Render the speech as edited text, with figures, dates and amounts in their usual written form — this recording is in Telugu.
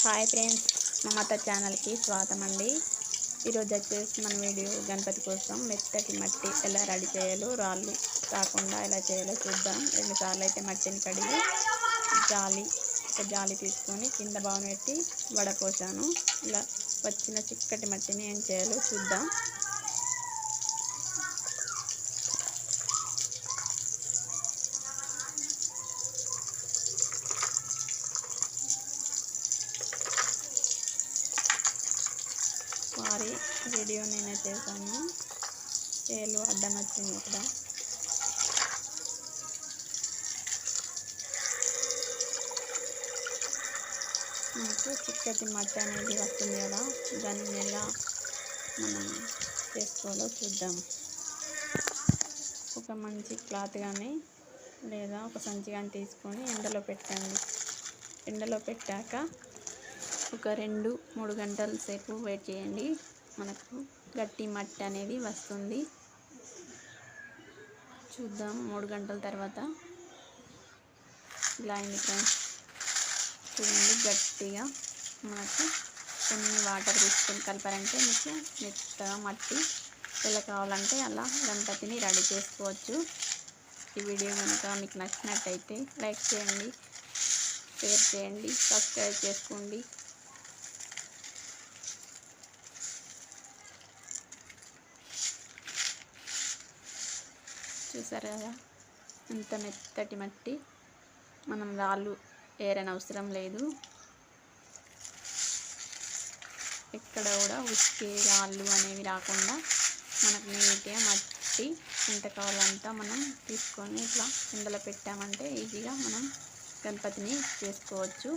హాయ్ ఫ్రెండ్స్, మమత ఛానల్కి స్వాగతం అండి. ఈరోజు వచ్చేసి మన వీడియో గణపతి కోసం మెత్తటి మట్టి ఎలా రెడీ చేయాలో, రాళ్ళు రాకుండా ఎలా చేయాలో చూద్దాం. 2 సార్లు అయితే మట్టిని కడిగి ఒక జాలి తీసుకొని కింద బాగుని పెట్టి వడపోసాను. ఇలా వచ్చిన చిక్కటి మట్టిని ఏం చేయాలో చూద్దాం. వీడియో నేనే చేశాను. చేలు అడ్డం వచ్చింది ఇక్కడ. మనకు చిక్కటి మట్టి అనేది వస్తుంది కదా, దాన్ని ఎలా మనం చేసుకోవాలో చూద్దాం. ఒక మంచి క్లాత్ కానీ లేదా ఒక సంచి కానీ తీసుకొని ఎండలో పెట్టండి. ఎండలో పెట్టాక ఒక 2-3 గంటల సేపు వెయిట్ చేయండి. మనకు గట్టి మట్టి అనేది వస్తుంది. చూద్దాం 3 గంటల తర్వాత. ఇలా అయింది ఫ్రెండ్స్, చూడండి. గట్టిగా మనకు కొన్ని వాటర్ తీసుకొని కలిపారంటే మీకు మెత్తగా మట్టి ఎలా కావాలంటే అలా గణపతిని రెడీ చేసుకోవచ్చు. ఈ వీడియో కనుక మీకు నచ్చినట్టయితే లైక్ చేయండి, షేర్ చేయండి, సబ్స్క్రైబ్ చేసుకోండి. చూసారు కదా ఎంత మెత్తటి మట్టి. మనం రాళ్ళు ఏరనవసరం లేదు. ఎక్కడ కూడా ఉసికే రాళ్ళు అనేవి రాకుండా మనకు నీట్గా మట్టి ఎంత కావాలంతా మనం తీసుకొని ఇట్లా ఎండలో పెట్టామంటే ఈజీగా మనం గణపతిని చేసుకోవచ్చు.